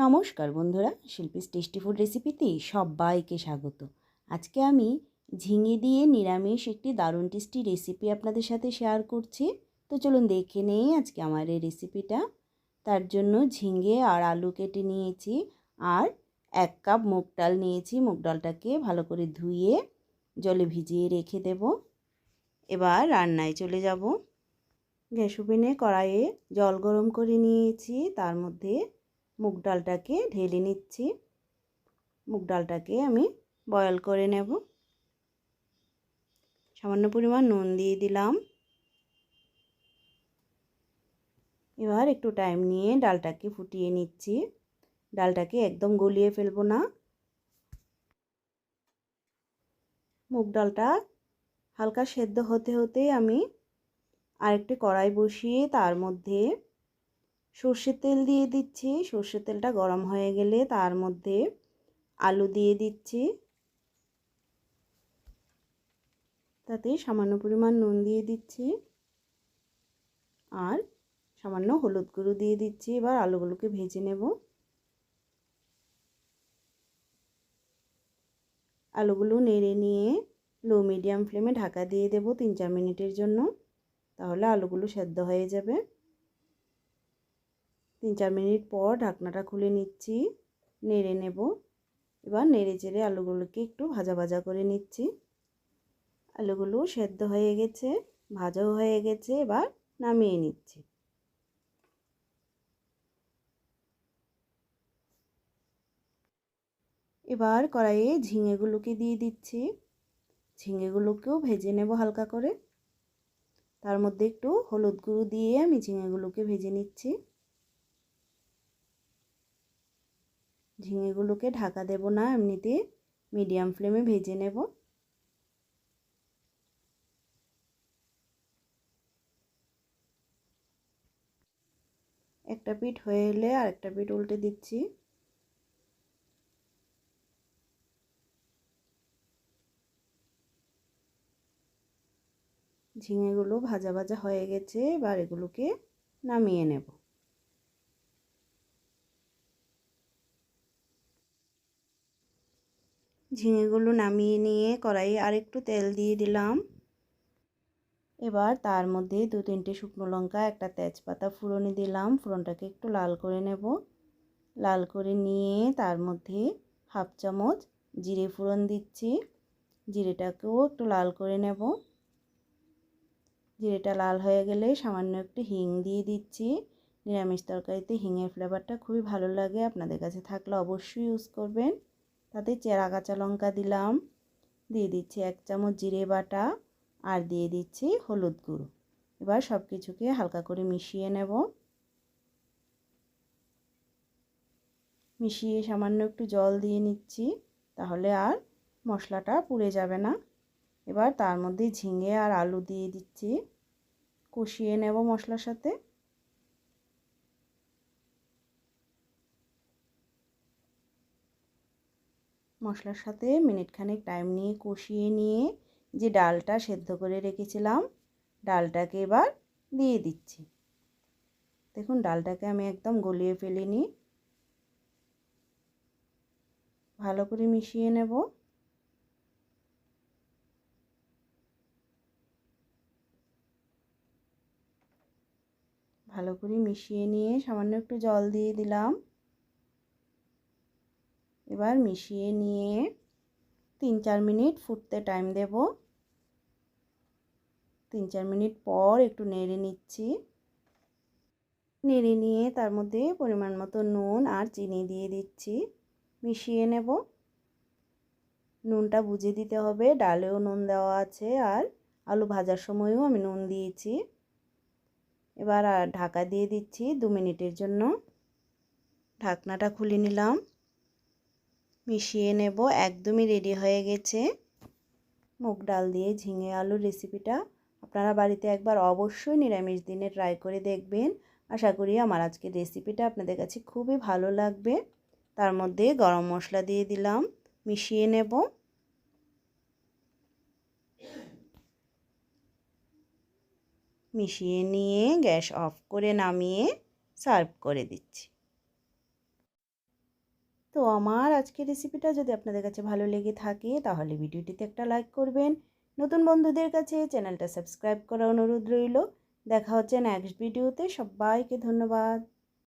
নমস্কার বন্ধুরা, Shilpi's tasty food রেসিপিতে সবাইকে স্বাগত। আজকে আমি ঝিঙে দিয়ে নিরামিষ একটি দারুণ টেস্টি রেসিপি আপনাদের সাথে শেয়ার করছি। তো চলুন দেখে নেই আজকে আমার এই রেসিপিটা। তার জন্য ঝিঙে আর আলু কেটে নিয়েছি, আর 1 কাপ মুগ ডাল নিয়েছি। মুগ ডালটাকে ভালো করে ধুয়ে জলে ভিজিয়ে রেখে দেব। এবার রান্নায় চলে যাব। গ্যাস ওভেনে কড়াইয়ে জল গরম করে নিয়েছি, তার মধ্যে মুগ ডালটাকে ঢেলে নিচ্ছি। মুগ ডালটাকে আমি বয়েল করে নেব। সামান্য পরিমাণ নুন দিয়ে দিলাম। এবার একটু টাইম নিয়ে ডালটাকে ফুটিয়ে নিচ্ছি। ডালটাকে একদম গলিয়ে ফেলবো না। মুগ ডালটা হালকা সেদ্ধ হতে হতে আমি আরেকটি কড়াই বসিয়ে তার মধ্যে সর্ষের তেল দিয়ে দিচ্ছি। সর্ষের তেলটা গরম হয়ে গেলে তার মধ্যে আলু দিয়ে দিচ্ছি। তাতে সামান্য পরিমাণ নুন দিয়ে দিচ্ছি আর সামান্য হলুদ গুঁড়ো দিয়ে দিচ্ছি। এবার আলুগুলোকে ভেজে নেব। আলুগুলো নেড়ে নিয়ে লো মিডিয়াম ফ্লেমে ঢাকা দিয়ে দেব 3-4 মিনিটের জন্য, তাহলে আলুগুলো সেদ্ধ হয়ে যাবে। 3-4 মিনিট পর ঢাকনাটা খুলে নিচ্ছি, নেড়ে নেব। এবার নেড়ে চেড়ে আলুগুলোকে একটু ভাজা ভাজা করে নিচ্ছি। আলুগুলো সেদ্ধ হয়ে গেছে, ভাজাও হয়ে গেছে। এবার নামিয়ে নিচ্ছি। এবার কড়াইয়ে ঝিঙেগুলোকে দিয়ে দিচ্ছি। ঝিঙেগুলোকেও ভেজে নেব হালকা করে। তার মধ্যে একটু হলুদ গুঁড়ো দিয়ে আমি ঝিঙেগুলোকে ভেজে নিচ্ছি। ঝিঙেগুলোকে ঢাকা দেব না, এমনিতে মিডিয়াম ফ্লেমে ভেজে নেব। একটা পিঠ হয়ে এলে আরেকটা পিঠ উল্টে দিচ্ছি। ঝিঙেগুলো ভাজা ভাজা হয়ে গেছে, এবার এগুলোকে নামিয়ে নেব। ঝিঙেগুলো নামিয়ে নিয়ে কড়াইয়ে আরেকটু তেল দিয়ে দিলাম। এবার তার মধ্যে 2-3টে শুকনো লঙ্কা, একটা তেজপাতা ফোড়নে দিলাম। ফোড়নটাকে একটু লাল করে নেব। লাল করে নিয়ে তার মধ্যে 1/2 চামচ জিরে ফোড়ন দিচ্ছি। জিরেটাকেও একটু লাল করে নেব। জিরেটা লাল হয়ে গেলে সামান্য একটু হিং দিয়ে দিচ্ছি। নিরামিষ তরকারিতে হিঙের ফ্লেভারটা খুবই ভালো লাগে, আপনাদের কাছে থাকলে অবশ্যই ইউজ করবেন। তাতে চেরা কাঁচা লঙ্কা দিলাম, দিয়ে দিচ্ছি 1 চামচ জিরে বাটা, আর দিয়ে দিচ্ছি হলুদ গুঁড়ো। এবার সব কিছুকে হালকা করে মিশিয়ে নেব। মিশিয়ে সামান্য একটু জল দিয়ে নিচ্ছি, তাহলে আর মশলাটা পুড়ে যাবে না। এবার তার মধ্যে ঝিঙে আর আলু দিয়ে দিচ্ছি, কষিয়ে নেব মশলার সাথে। মশলার সাথে মিনিট খানেক টাইম নিয়ে কষিয়ে নিয়ে যে ডালটা সেদ্ধ করে রেখেছিলাম, ডালটাকে এবার দিয়ে দিচ্ছি। দেখুন ডালটাকে আমি একদম গলিয়ে ফেলিনি। ভালো করে মিশিয়ে নেব। ভালো করে মিশিয়ে নিয়ে সামান্য একটু জল দিয়ে দিলাম। এবার মিশিয়ে নিয়ে 3-4 মিনিট ফুটতে টাইম দেব। 3-4 মিনিট পর একটু নেড়ে নিচ্ছি। নেড়ে নিয়ে তার মধ্যে পরিমাণ মতো নুন আর চিনি দিয়ে দিচ্ছি, মিশিয়ে নেব। নুনটা বুঝে দিতে হবে, ডালেও নুন দেওয়া আছে আর আলু ভাজার সময়ও আমি নুন দিয়েছি। এবার ঢাকা দিয়ে দিচ্ছি 2 মিনিটের জন্য। ঢাকনাটা খুলে নিলাম, মিশিয়ে নেব। একদমই রেডি হয়ে গেছে মুগ ডাল দিয়ে ঝিঙে আলুর রেসিপিটা। আপনারা বাড়িতে একবার অবশ্যই নিরামিষ দিনে ট্রাই করে দেখবেন। আশা করি আমার আজকের রেসিপিটা আপনাদের কাছে খুবই ভালো লাগবে। তার মধ্যে গরম মশলা দিয়ে দিলাম, মিশিয়ে নেব। মিশিয়ে নিয়ে গ্যাস অফ করে নামিয়ে সার্ভ করে দিচ্ছি। তো আমার আজকের রেসিপিটা যদি আপনাদের কাছে ভালো লেগে থাকে তাহলে ভিডিওটিতে একটা লাইক করবেন। নতুন বন্ধুদের কাছে চ্যানেলটা সাবস্ক্রাইব করার অনুরোধ রইল। দেখা হচ্ছে নেক্সট ভিডিওতে। সবাইকে ধন্যবাদ।